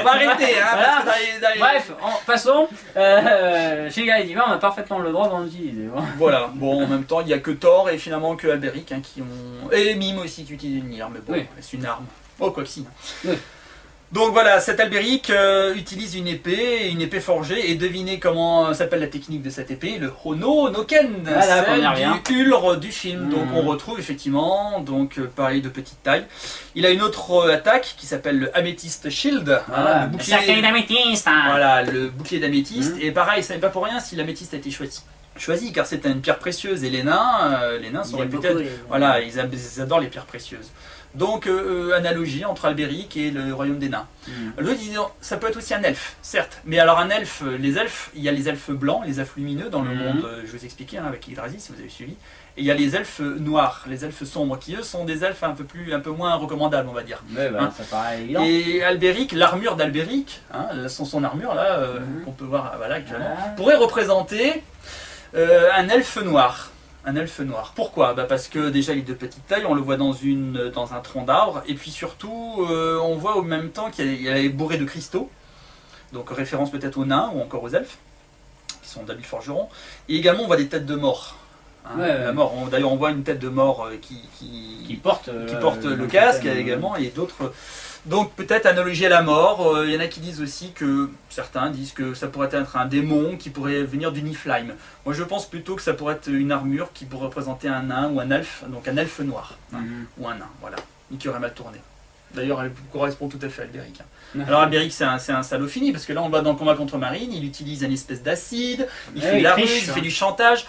On va arrêter, hein, Voilà. parce que dans les- Bref, passons. Chez Galadiva, on a parfaitement le droit d'en utiliser. Bon. Voilà, bon, en même temps, il n'y a que Thor et finalement que Alberic hein, qui ont. Et Mime aussi qui utilise une lyre, mais bon, Oui. c'est une arme. Oh, quoi que si. Oui. Donc voilà, cet Alberic utilise une épée forgée, et devinez comment s'appelle la technique de cette épée, le Hono no Ken, Voilà, on y revient. du Ulr du film. Donc on retrouve effectivement, donc pareil de petite taille. Il a une autre attaque qui s'appelle le Amethyst Shield, Voilà, le le cercueil d'améthyste. Hein. voilà, le bouclier d'améthyste. Et pareil, ça n'est pas pour rien si l'améthyste a été choisi car c'est une pierre précieuse et les nains sont Ils aiment réputés. beaucoup les- Voilà, ils adorent les pierres précieuses. Donc, analogie entre Alberic et le royaume des nains. L'autre dit non, ça peut être aussi un elfe, certes. Mais alors, un elfe, les elfes, il y a les elfes blancs, les elfes lumineux dans le monde, je vous expliquais hein, avec Yggdrasil, si vous avez suivi. Et il y a les elfes noirs, les elfes sombres, qui eux sont des elfes un peu moins recommandables, on va dire. Ouais, bah, Hein. ça paraît évident. Et Alberic, l'armure d'Alberic, hein, son armure là, qu'on peut voir voilà, actuellement, Voilà. pourrait représenter un elfe noir. Un elfe noir. Pourquoi? Parce que déjà il est de petite taille, on le voit dans un tronc d'arbre, et puis surtout on voit au même temps qu'il est bourré de cristaux, donc référence peut-être aux nains ou encore aux elfes, qui sont d'habiles forgerons, et également on voit des têtes de mort. Hein, Ouais, la mort. D'ailleurs on voit une tête de mort qui porte le casque également, et d'autres. Donc peut-être analogie à la mort. Il y en a qui disent aussi que certains disent que ça pourrait être un démon qui pourrait venir du Niflheim. Moi je pense plutôt que ça pourrait être une armure qui pourrait représenter un nain ou un elfe, donc un elfe noir hein, ou un nain, voilà, et qui aurait mal tourné. D'ailleurs elle correspond tout à fait à Alberic. Hein. Alors Alberic c'est un salaud fini parce que là on le voit dans le combat contre Marine, il utilise une espèce d'acide, il fait de la ruse, il fait du chantage.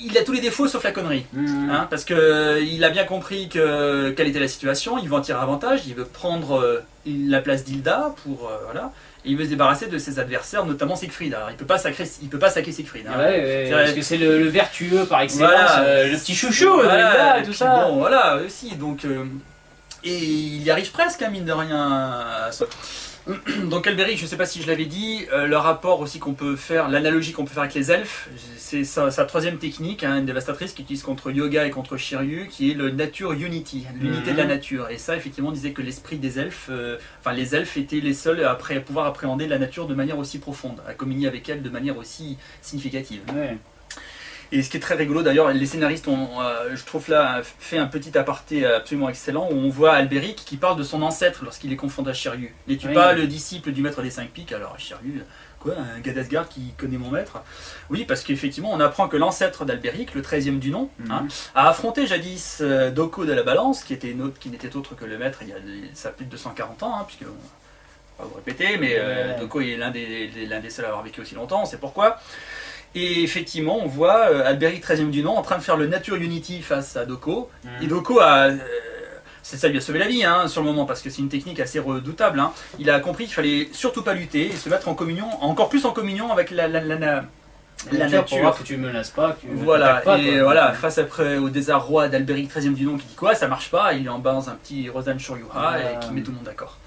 Il a tous les défauts sauf la connerie, hein, parce que il a bien compris quelle était la situation, il veut en tirer avantage, il veut prendre la place d'Hilda pour voilà, et il veut se débarrasser de ses adversaires, notamment Siegfried. Alors il peut pas saquer Siegfried. Hein. Ouais, parce que c'est le vertueux par excellence, voilà, le petit chouchou, voilà, et tout ça. Bon, voilà aussi, donc et il y arrive presque, hein, mine de rien. À ça. Donc Alberic, je ne sais pas si je l'avais dit, le rapport aussi qu'on peut faire, l'analogie qu'on peut faire avec les elfes, c'est sa troisième technique, hein, une dévastatrice qu'il utilise contre Yoga et contre Shiryu, qui est le Nature Unity, l'unité de la nature. Et ça, effectivement, on disait que l'esprit des elfes, les elfes étaient les seuls à pouvoir appréhender la nature de manière aussi profonde, à communier avec elle de manière aussi significative. Ouais. Et ce qui est très rigolo d'ailleurs, les scénaristes ont, je trouve là, fait un petit aparté absolument excellent où on voit Alberic qui parle de son ancêtre lorsqu'il est confronté à Shiryu. N'es-tu pas le disciple du maître des 5 pics? Alors Shiryu, quoi, un gars d'Asgard qui connaît mon maître? Oui, parce qu'effectivement on apprend que l'ancêtre d'Alberic, le 13e du nom, hein, a affronté jadis Doko de la Balance, qui n'était autre que le maître ça a plus de 240 ans, hein, puisque... On va vous répéter, mais Doko est l'un des seuls à avoir vécu aussi longtemps, on sait pourquoi. Et effectivement, on voit Alberic 13e du nom en train de faire le Nature Unity face à Doko. Et Doko ça lui a sauvé la vie hein, sur le moment, parce que c'est une technique assez redoutable. Hein. Il a compris qu'il fallait surtout pas lutter et se mettre en communion, encore plus en communion avec la nature. Pour voir que tu menaces pas, que tu voilà, pas, et voilà, face après au désarroi d'Alberic 13e du nom qui dit quoi, ça marche pas, il lui en balance un petit Rosan Shoryuha et qui met tout le monde d'accord.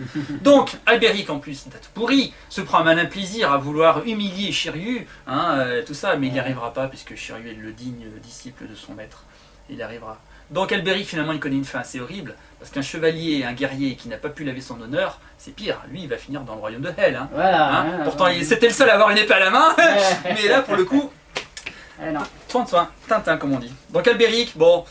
Donc Alberic en plus, date pourri, se prend un malin plaisir à vouloir humilier Shiryu, hein, tout ça, mais il n'y arrivera pas puisque Shiryu est le digne disciple de son maître. Il y arrivera. Donc Alberic finalement il connaît une fin assez horrible, parce qu'un chevalier, un guerrier qui n'a pas pu laver son honneur, c'est pire, lui il va finir dans le royaume de Hel. Hein. Voilà, Hein. Pourtant c'était le seul à avoir une épée à la main, mais là pour le coup, soin de soin, Tintin comme on dit. Donc Alberic, bon,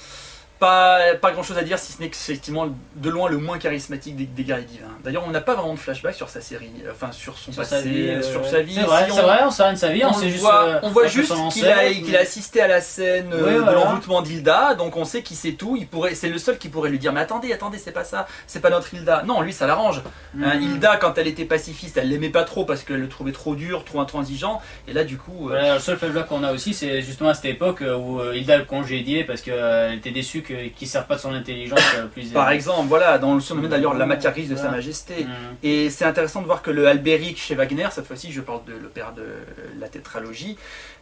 pas grand chose à dire si ce n'est que c'est effectivement de loin le moins charismatique des guerriers divins. D'ailleurs on n'a pas vraiment de flashback sur sa série, enfin sur son passé, sur sa vie. C'est vrai, on sait rien de sa vie, on sait juste on voit juste qu'il a assisté à la scène de l'envoûtement d'Hilda, donc on sait qu'il sait tout, c'est le seul qui pourrait lui dire mais attendez, c'est pas ça, c'est pas notre Hilda. Non, lui ça l'arrange. Hein, Hilda quand elle était pacifiste, elle l'aimait pas trop parce qu'elle le trouvait trop dur, trop intransigeant, et là du coup... le seul flashback qu'on a aussi c'est justement à cette époque où Hilda le congédiait parce qu'elle était déçue qu'il ne serve pas de son intelligence plus. Par exemple, voilà, dans le surnommé d'ailleurs la matière grise de sa majesté. Et c'est intéressant de voir que le Alberic chez Wagner, cette fois-ci je parle de l'opéra de la tétralogie,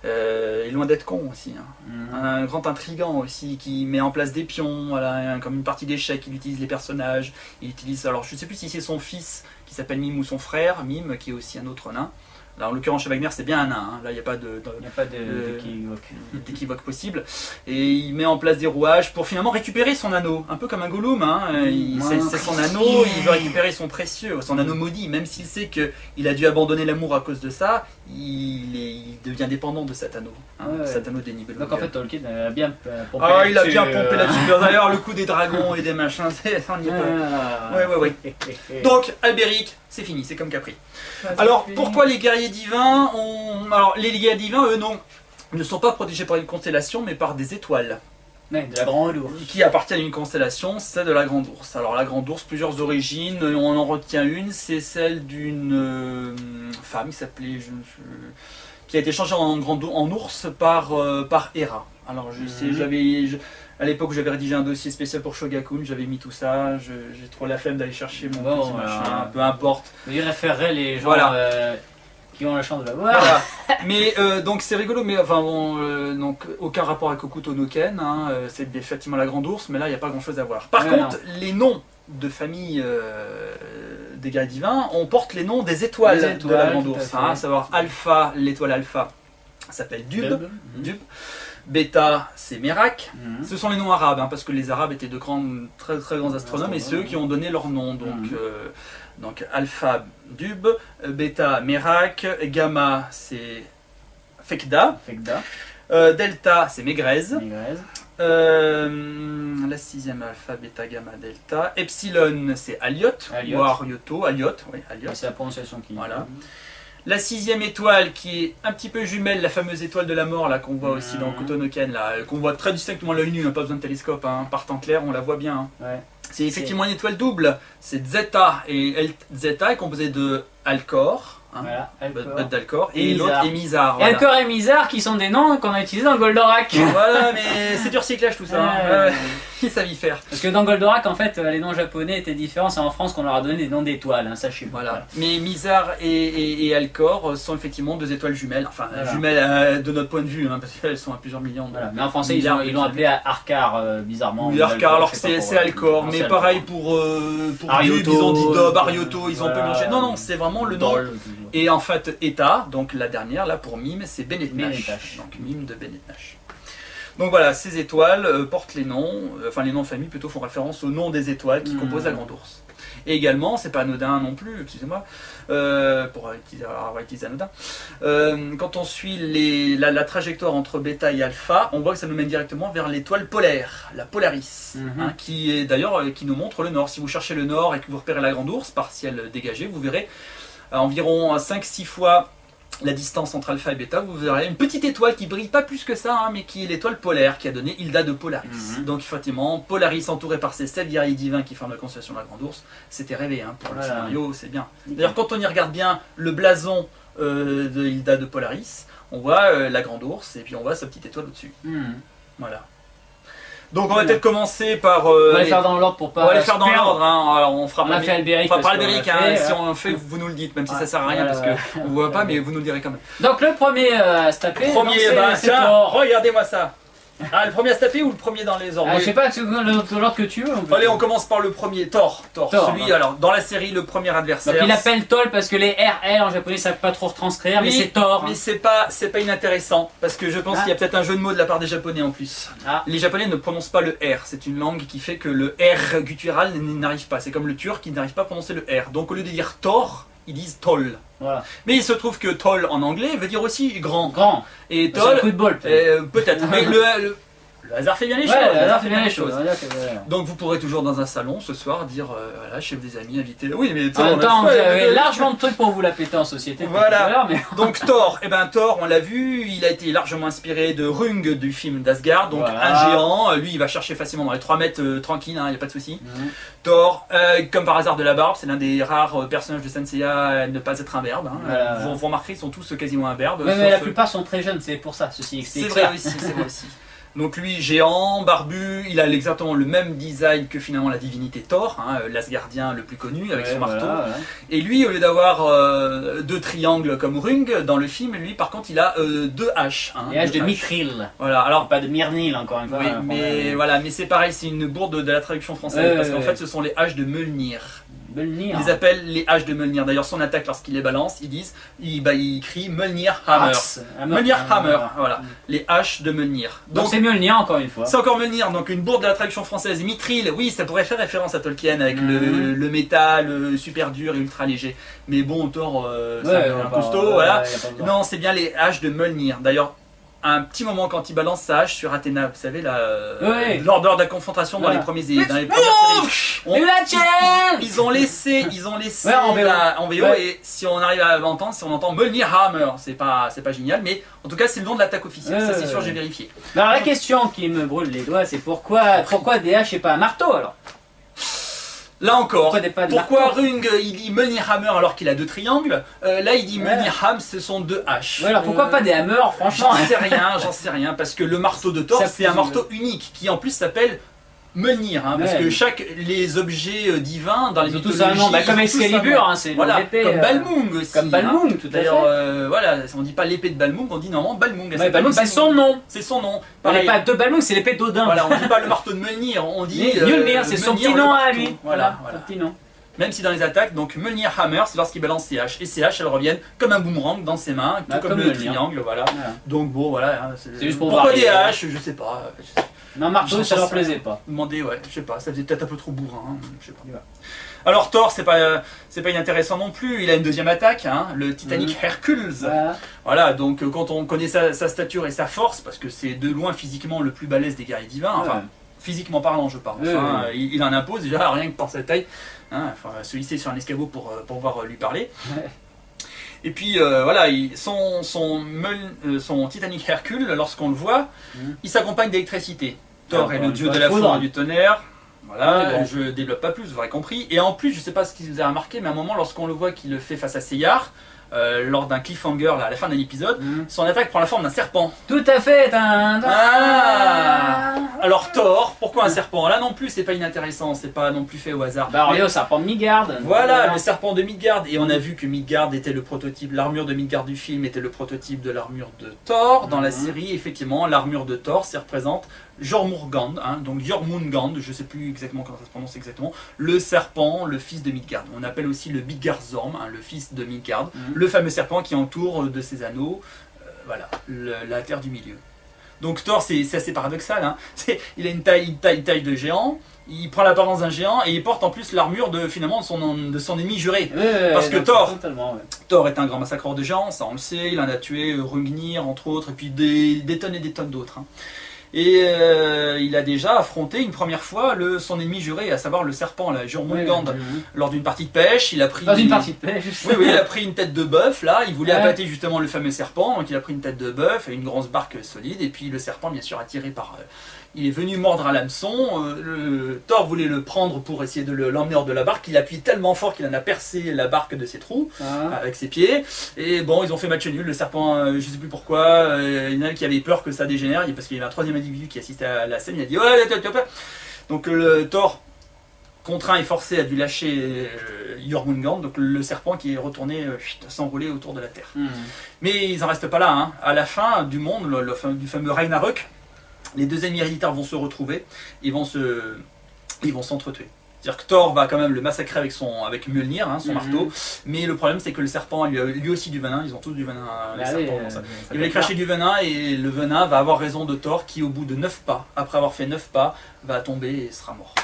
est loin d'être con aussi. Hein. Un grand intrigant aussi, qui met en place des pions, voilà, comme une partie d'échecs, il utilise les personnages, il utilise, alors je ne sais plus si c'est son fils qui s'appelle Mime ou son frère, Mime qui est aussi un autre nain. Là, en l'occurrence, chez Wagner, c'est bien un nain. Hein. Là, il n'y a pas d'équivoque possible. Et il met en place des rouages pour finalement récupérer son anneau. Un peu comme un Gollum. Hein. C'est son anneau, il veut récupérer son précieux, son anneau maudit. Même s'il sait qu'il a dû abandonner l'amour à cause de ça, il devient dépendant de cet anneau. Hein, cet anneau des Nibelungen. Donc en fait, Tolkien a bien pompé il a bien pompé là-dessus. D'ailleurs, le coup des dragons et des machins, on n'y est pas. Ouais. Donc, Albéric, c'est fini, c'est comme Capri. Alors, pourquoi les guerriers divins Alors, les guerriers divins, eux, ne sont pas protégés par une constellation, mais par des étoiles. Ouais, de la Grande Ourse. Qui appartiennent à une constellation, c'est de la Grande Ourse. Alors, la Grande Ourse, plusieurs origines, on en retient une, c'est celle d'une femme qui s'appelait... qui a été changée en ours par Héra. Alors, je sais, à l'époque où j'avais rédigé un dossier spécial pour Shogakukan, j'avais mis tout ça, j'ai trop la flemme d'aller chercher mon petit machin, peu importe. Il référerait les gens qui ont la chance de la voir. Voilà. Mais donc c'est rigolo, mais enfin donc aucun rapport avec Hokuto no Ken, hein, c'est effectivement la Grande Ourse, mais là il n'y a pas grand chose à voir. Par contre, les noms de famille des guerriers divins, on porte les noms des étoiles de la Grande Ourse, à savoir Alpha, l'étoile Alpha s'appelle Dub. Bêta, c'est Merak. Ce sont les noms arabes, hein, parce que les arabes étaient de très grands astronomes, et c'est eux qui ont donné leur nom. Donc Alpha, Dub, Bêta, Merak, Gamma, c'est Fekda. Delta, c'est Mégrez. La sixième Alpha, Bêta, Gamma, Delta. Epsilon, c'est Aliot. Ou Arioto. Aliot. C'est la prononciation qui... Voilà. La sixième étoile qui est un petit peu jumelle, la fameuse étoile de la mort là qu'on voit aussi dans Hokuto no Ken, qu'on voit très distinctement à l'œil nu, pas besoin de télescope, hein, par temps clair on la voit bien. Hein. C'est effectivement une étoile double, c'est Zeta, et Zeta est composé de Alcor, hein, d'Alcor, et l'autre est Mizar. Et Alcor et Mizar qui sont des noms qu'on a utilisés dans Goldorak. Voilà, mais c'est du recyclage tout ça. Ils savent y faire. Parce que dans Goldorak, en fait, les noms japonais étaient différents. C'est en France qu'on leur a donné des noms d'étoiles, hein, sachez. Voilà. Mais Mizar et Alcor sont effectivement deux étoiles jumelles. Enfin, jumelles de notre point de vue, hein, parce qu'elles sont à plusieurs millions. Mais en français, ils l'ont appelé Arcar, bizarrement. Oui, Arcar, alors que c'est Alcor. Mais pareil pour Arioto, ils ont dit Dob, Arioto, ils ont un peu mélangé. Non, c'est vraiment le nom. Et en fait, Eta, donc la dernière, là pour Mime, c'est Benetnash. Donc Mime de Benetnash. Donc voilà, ces étoiles portent les noms, enfin les noms de famille plutôt font référence au nom des étoiles qui composent la Grande Ourse. Et également, c'est pas anodin non plus, excusez-moi, pour avoir utilisé anodin, quand on suit la trajectoire entre Bêta et Alpha, on voit que ça nous mène directement vers l'étoile polaire, la Polaris, hein, qui est d'ailleurs qui nous montre le nord. Si vous cherchez le nord et que vous repérez la Grande Ourse, par ciel dégagé, vous verrez environ 5-6 fois la distance entre Alpha et Bêta, vous verrez une petite étoile qui brille pas plus que ça, hein, mais qui est l'étoile polaire qui a donné Hilda de Polaris. Donc effectivement, Polaris entouré par ces 7 guerriers divins qui forment la constellation de la Grande Ourse, c'était rêvé, hein, pour le scénario, c'est bien. D'ailleurs, quand on y regarde bien le blason de Hilda de Polaris, on voit la Grande Ourse et puis on voit sa petite étoile au-dessus. Voilà. Donc on va peut-être commencer par... on va les faire dans l'ordre pour pas... On va les faire dans l'ordre, hein. Alors, on fera pas Albéric. On fera pas Albéric, hein. Si on fait, vous nous le dites, même si ça sert à rien, parce qu'on ne voit pas, mais vous nous le direz quand même. Donc le premier à se taper, c'est Thor. Regardez-moi ça. Ah, le premier à se taper ou le premier dans les ordres? Je sais pas, l'ordre que tu veux. Allez, on commence par le premier, Thor. Celui, alors, dans la série, le premier adversaire. Donc il appelle Thor parce que les RL en japonais savent pas trop retranscrire, mais c'est Thor. Mais c'est pas inintéressant, parce que je pense qu'il y a peut-être un jeu de mots de la part des japonais en plus. Les japonais ne prononcent pas le R, c'est une langue qui fait que le R guttural n'arrive pas. C'est comme le turc qui n'arrive pas à prononcer le R. Donc au lieu de dire Thor, ils disent Toll. Voilà. Mais il se trouve que Toll en anglais veut dire aussi grand. Et Toll, coup de bol. Peut-être. Mais le hasard fait bien les choses. Le hasard fait bien les choses. Donc vous pourrez toujours dans un salon ce soir dire voilà, chef des amis, invité. Oui, mais en même temps, vous avez largement de trucs pour vous la péter en société. Voilà. Donc Thor, Thor, on l'a vu, il a été largement inspiré de Rung du film d'Asgard, donc un géant. Lui, il va chercher facilement dans les 3 mètres tranquille, il n'y a pas de souci. Thor, comme par hasard de la barbe, c'est l'un des rares personnages de Senseiya à ne pas être un verbe. Vous remarquerez, ils sont tous quasiment un verbe. Mais la plupart sont très jeunes, c'est pour ça, ceci explique. C'est vrai aussi. Donc lui, géant, barbu, il a exactement le même design que finalement la divinité Thor, l'Asgardien le plus connu avec son marteau. Et lui, au lieu d'avoir 2 triangles comme Rung dans le film, lui par contre il a 2 haches. Les haches de Mithril. Voilà, alors pas de Myrnil encore une fois. Oui, mais c'est pareil, c'est une bourde de la traduction française parce qu'en fait ce sont les haches de Mjolnir. Mjolnir. Ils les appellent les haches de Mjolnir. D'ailleurs, son attaque, lorsqu'il les balance, ils crient Mjolnir Hammer. Mjolnir Hammer, voilà. Les haches de Mjolnir. Donc c'est Mjolnir encore une fois. C'est encore Mjolnir, donc une bourde de la traduction française. Mithril, oui, ça pourrait faire référence à Tolkien avec le métal super dur et ultra léger. Mais bon, Thor, c'est un costaud, voilà. Non, c'est bien les haches de Mjolnir. D'ailleurs, un petit moment quand il balance sa hache sur Athéna, vous savez, lors de la confrontation dans les premières séries. Ils ont laissé en VO et si on arrive à l'entendre, si on entend Mjolnir Hammer, c'est pas génial, mais en tout cas c'est le nom de l'attaque officielle, ça c'est sûr, j'ai vérifié. Alors la question qui me brûle les doigts, c'est pourquoi des haches et pas un marteau alors? Là encore, pourquoi Rung il dit Mjolnir Hammer alors qu'il a 2 triangles? Là il dit Mjolnir Ham, ce sont 2 haches. Ouais, alors pourquoi pas des hammers, franchement? J'en sais rien, parce que le marteau de Thor c'est un marteau unique qui en plus s'appelle Mjolnir, parce que les objets divins dans les mythologies, comme Excalibur, c'est l'épée, comme Balmung aussi. Comme Balmung, tout à fait. D'ailleurs, voilà, on dit pas l'épée de Balmung, on dit normalement Balmung. Balmung, c'est son nom. C'est son nom. L'épée de Balmung, c'est l'épée d'Odin. Voilà, on dit pas le marteau de Mjolnir, on dit Mjolnir, c'est son petit nom à lui. Voilà, son petit nom. Même si dans les attaques, donc Mjolnir Hammer, c'est lorsqu'il balance ses haches. Et ses haches, elles reviennent comme un boomerang dans ses mains, tout comme le triangle, voilà. Donc bon, voilà. C'est juste pour pourquoi des haches? Je sais pas. Non, marteau, ça leur plaisait pas. Demander, ouais, je sais pas, ça faisait peut-être un peu trop bourrin, je sais pas. Alors Thor, c'est pas inintéressant non plus, il a une deuxième attaque, le Titanic Hercules. Voilà, donc quand on connaît sa stature et sa force, parce que c'est de loin physiquement le plus balèze des guerriers divins, enfin, physiquement parlant je parle, il en impose déjà, rien que par sa taille, se hisser sur un escabeau pour pouvoir lui parler. Et puis voilà, son Titanic Hercule, lorsqu'on le voit, il s'accompagne d'électricité. Thor est le dieu de la foudre et du tonnerre. Voilà, je développe pas plus, vous aurez compris. Et en plus, je sais pas ce que vous avez remarqué, mais à un moment, lorsqu'on le voit qu'il le fait face à Seyar, lors d'un cliffhanger là, à la fin de l'épisode, son attaque prend la forme d'un serpent. Tout à fait. Alors Thor, pourquoi un serpent? Là non plus, c'est pas inintéressant, c'est pas non plus fait au hasard. Le serpent de Midgard. Voilà, le serpent de Midgard. Et on a vu que Midgard était le prototype, l'armure de Midgard du film était le prototype de l'armure de Thor. Dans la série, effectivement, l'armure de Thor, ça représente Jormungand, donc Jormungand, je sais plus exactement comment ça se prononce exactement, le serpent, le fils de Midgard. On appelle aussi le Midgardsorm, le fils de Midgard, le fameux serpent qui entoure de ses anneaux, voilà, la terre du milieu. Donc Thor, c'est assez paradoxal, il a une taille de géant, il prend l'apparence d'un géant et il porte en plus l'armure de son ennemi juré. Parce que Thor est un grand massacreur de géants, ça on le sait, il en a tué Hrungnir entre autres, et puis des tonnes et des tonnes d'autres. Et il a déjà affronté une première fois son ennemi juré, à savoir le serpent, la Jormungand, lors d'une partie de pêche. Il a pris une partie de pêche. Oui, il a pris une tête de bœuf, là, il voulait abattre justement le fameux serpent, donc il a pris une tête de bœuf et une grosse barque solide, et puis le serpent, bien sûr, attiré par... il est venu mordre à l'hameçon, Thor voulait le prendre pour essayer de l'emmener hors de la barque, il appuie tellement fort qu'il en a percé la barque de ses trous, avec ses pieds, et bon, ils ont fait match nul, le serpent, je sais plus pourquoi, il y en a qui avait peur que ça dégénère, parce qu'il y avait un troisième individu qui assistait à la scène, il a dit « ouais, donc Thor, contraint et forcé, a dû lâcher Jormungand, donc le serpent qui est retourné s'enrouler autour de la terre. Mais ils n'en restent pas là, à la fin du monde, du fameux Ragnarök, les deux ennemis héréditaires vont se retrouver, ils vont s'entretuer. C'est-à-dire que Thor va quand même le massacrer avec Mjolnir, son marteau, mais le problème c'est que le serpent lui aussi du venin, ils ont tous du venin, les serpents. Il va cracher du venin et le venin va avoir raison de Thor qui au bout de 9 pas, après avoir fait 9 pas, va tomber et sera mort.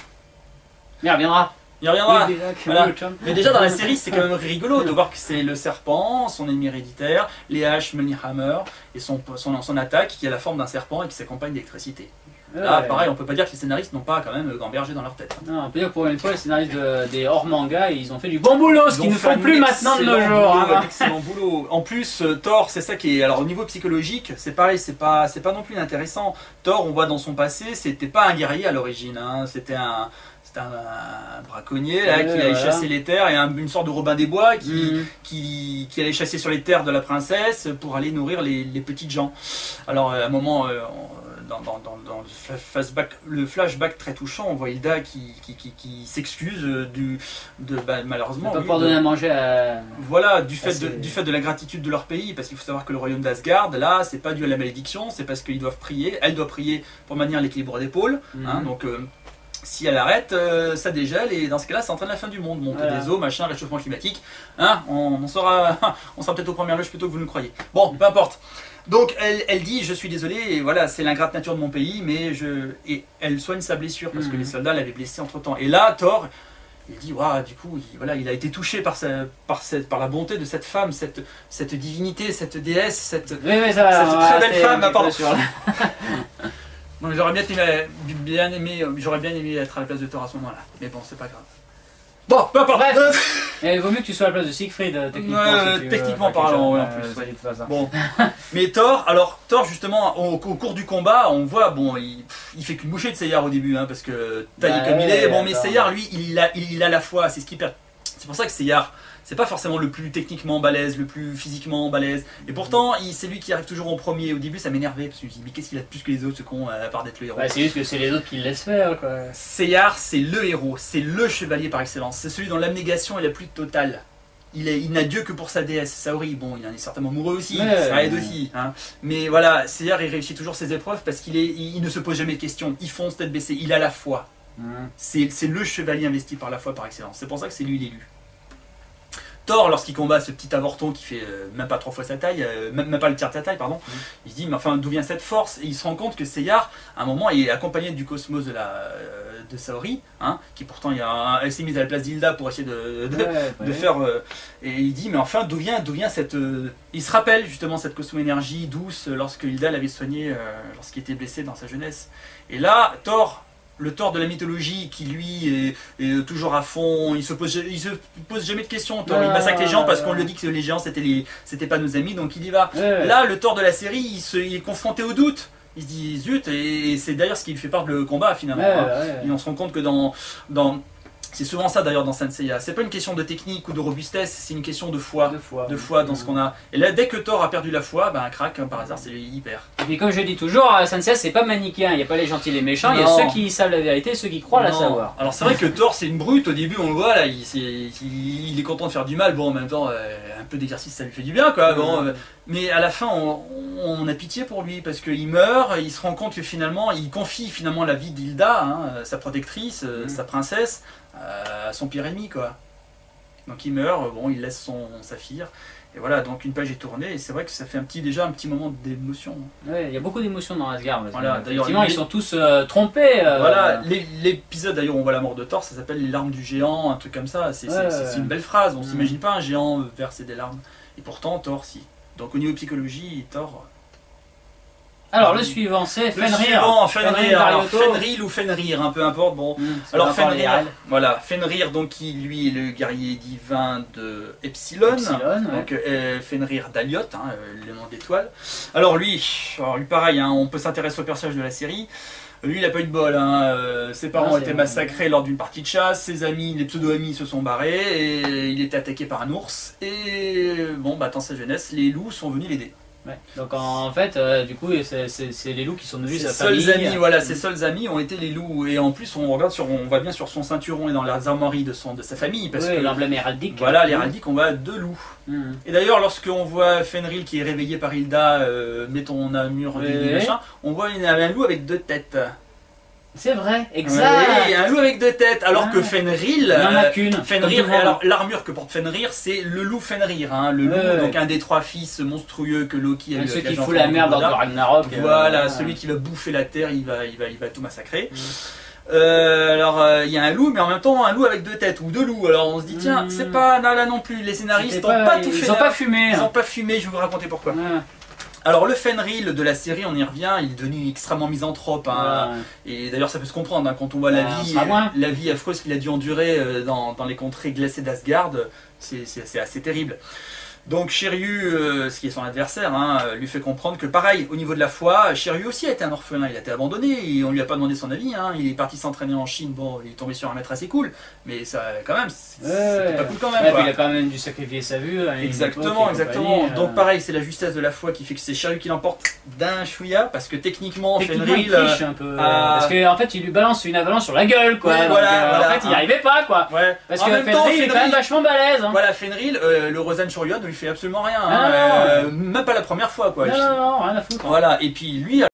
Il reviendra. Il reviendra. Voilà. Mais déjà dans la série c'est quand même rigolo de voir que c'est le serpent, son ennemi héréditaire, les haches Mjolnir Hammer et son attaque qui a la forme d'un serpent et qui s'accompagne d'électricité. Là, pareil, on peut pas dire que les scénaristes n'ont pas quand même gambergé dans leur tête. Non, on peut dire que pour une fois, les scénaristes des hors manga, ils ont fait du bon boulot, ce qu'ils ne font plus maintenant de nos jours. Excellent boulot. En plus, Thor, c'est ça qui est. Alors, au niveau psychologique, c'est pareil, c'est pas non plus intéressant. Thor, on voit dans son passé, c'était pas un guerrier à l'origine, c'était un braconnier là, qui allait chasser les terres et une sorte de Robin des Bois qui allait chasser sur les terres de la princesse pour aller nourrir les petites gens. Alors, à un moment. Dans le flashback très touchant, on voit Hilda qui s'excuse malheureusement. De pas pouvoir donner à manger à... Voilà, du fait de l'ingratitude de leur pays, parce qu'il faut savoir que le royaume d'Asgard, là, c'est pas dû à la malédiction, c'est parce qu'ils doivent prier, elle doit prier pour maintenir l'équilibre des pôles, donc Si elle arrête, ça dégèle et dans ce cas-là, ça entraîne la fin du monde. Montée des eaux, machin, réchauffement climatique. Hein, on sera peut-être aux premières loges plutôt que vous ne croyez. Bon, peu importe. Donc elle dit je suis désolée, et voilà, c'est l'ingrate nature de mon pays, mais et elle soigne sa blessure parce que les soldats l'avaient blessé entre temps. Et là, Thor, il dit waouh, du coup, il a été touché par la bonté de cette femme, cette divinité, cette déesse, cette très belle femme. Pardon. Donc j'aurais bien aimé être à la place de Thor à ce moment-là. Mais bon, c'est pas grave. Bon, peu importe. Il vaut mieux que tu sois à la place de Siegfried, techniquement. Techniquement parlant, en plus. Bon. Mais Thor, justement, au cours du combat, on voit, bon, il fait qu'une bouchée de Seyar au début, hein, parce que taillé comme il est. Bon, mais Seyar, lui, il a la foi, c'est ce qui perd. C'est pour ça que Seyar, c'est pas forcément le plus techniquement balèze, le plus physiquement balèze. Et pourtant, c'est lui qui arrive toujours en premier. Au début, ça m'énervait parce que je me dis, mais qu'est-ce qu'il a de plus que les autres, ce con, à part d'être le héros. C'est juste que c'est les autres qui le laissent faire, quoi. Seyar, c'est le héros, c'est le chevalier par excellence. C'est celui dont l'abnégation est la plus totale. Il n'a Dieu que pour sa déesse, Saori. Bon, il en est certainement amoureux aussi, ça aide aussi. Hein. Mais voilà, Seyar, il réussit toujours ses épreuves parce qu'il ne se pose jamais de questions. Il fonce tête baissée, il a la foi. C'est le chevalier investi par la foi par excellence. C'est pour ça que c'est lui l'élu. Thor, lorsqu'il combat ce petit avorton qui fait même pas 3 fois sa taille, même pas le tiers de sa taille, pardon, il se dit, mais enfin, d'où vient cette force? Et il se rend compte que Seyar, à un moment, est accompagné du cosmos de Saori, hein, qui pourtant, elle s'est mise à la place d'Hilda pour essayer de faire... et il dit, mais enfin, d'où vient cette... Il se rappelle justement cette cosmo-énergie douce lorsque Hilda l'avait soigné, lorsqu'il était blessé dans sa jeunesse. Et là, Thor... Le Thor de la mythologie qui lui est toujours à fond, il se pose jamais de questions. Thor, il massacre les géants parce qu'on lui dit que les géants c'était pas nos amis, donc il y va. Là, le Thor de la série, il est confronté au doute. Il se dit zut, et c'est d'ailleurs ce qui lui fait perdre le combat finalement. Et on se rend compte que c'est souvent ça d'ailleurs dans Saint Seiya. C'est pas une question de technique ou de robustesse, c'est une question de foi. De foi dans ce qu'on a. Et là, dès que Thor a perdu la foi, ben, crac, par hasard, c'est lui qui perd. Et puis comme je dis toujours, Saint Seiya, c'est pas manichéen. Il n'y a pas les gentils et les méchants, il y a ceux qui savent la vérité et ceux qui croient la savoir. Alors c'est vrai que Thor, c'est une brute. Au début, on le voit, là, il est content de faire du mal. Bon, en même temps, un peu d'exercice, ça lui fait du bien, quoi. Bon, mais à la fin, on a pitié pour lui parce qu'il meurt, il se rend compte que finalement, il confie finalement la vie d'Hilda, hein, sa protectrice, sa princesse, à son pire ennemi, quoi. Donc il meurt, bon, il laisse son saphir, et voilà, donc une page est tournée, et c'est vrai que ça fait déjà un petit moment d'émotion. Ouais, il y a beaucoup d'émotions dans Asgard. Voilà, d'ailleurs, ils sont tous trompés. Voilà, l'épisode d'ailleurs où on voit la mort de Thor, ça s'appelle Les larmes du géant, un truc comme ça, c'est une belle phrase, on s'imagine pas un géant verser des larmes, et pourtant Thor, si. Donc au niveau psychologie, Thor... Alors le suivant c'est Fenrir. Fenrir ou Fenrir, un peu importe. Bon. Alors Fenrir, voilà, Fenrir donc qui lui est le guerrier divin de Epsilon. Donc Fenrir d'Aliot, hein, le nom d'étoile. Alors lui pareil, hein, on peut s'intéresser au personnage de la série. Lui il a pas eu de bol, hein. Ses parents ont été massacrés lors d'une partie de chasse, ses amis, les pseudo-amis se sont barrés et il était attaqué par un ours. Et bon, bah dans sa jeunesse, les loups sont venus l'aider. Donc en fait, du coup, c'est les loups qui sont devenus sa famille. Ses seuls amis ont été les loups. Et en plus, on voit bien sur son ceinturon et dans les armoiries de sa famille. Parce que l'emblème héraldique. Voilà, l'héraldique, on voit 2 loups. Et d'ailleurs, lorsqu'on voit Fenrir qui est réveillé par Hilda, mets ton armure, machin, on voit un loup avec 2 têtes. C'est vrai, exact. Oui, un loup avec 2 têtes, alors que Fenrir, il n'en a qu'une. Alors l'armure que porte Fenrir, c'est le loup Fenrir, hein, le loup, donc un des 3 fils monstrueux que Loki a eu. Celui qui fout la merde dans Ragnarok. Voilà, celui qui va bouffer la terre, il va tout massacrer. Alors il y a un loup, mais en même temps un loup avec 2 têtes ou 2 loups. Alors on se dit tiens, c'est pas là non plus. Les scénaristes n'ont pas tout fait. Ils n'ont pas fumé. Ils n'ont pas fumé. Je vais vous raconter pourquoi. Alors le Fenrir de la série, on y revient, il est devenu extrêmement misanthrope, hein, et d'ailleurs ça peut se comprendre, hein, quand on voit la vie affreuse qu'il a dû endurer dans les contrées glacées d'Asgard, c'est assez terrible. Donc Shiryu, ce qui est son adversaire, hein, lui fait comprendre que pareil, au niveau de la foi, Shiryu aussi a été un orphelin, il a été abandonné, et on lui a pas demandé son avis, hein, il est parti s'entraîner en Chine, bon, il est tombé sur un maître assez cool, mais ça quand même, c'était pas cool quand même. Puis il a quand même dû sacrifier sa vue. Exactement. Donc pareil, c'est la justesse de la foi qui fait que c'est Shiryu qui l'emporte d'un chouïa, parce que techniquement, Fenrir il triche un peu, parce qu'en fait il lui balance une avalanche sur la gueule, quoi. Oui, donc, en fait il n'y arrivait pas, quoi. Parce que Fenrir il est quand même vachement balèze. Hein. Voilà, Fenrir, le Rosan Shurya ne lui fait absolument rien, hein, même pas la première fois, quoi. Non, rien à foutre. Voilà, et puis lui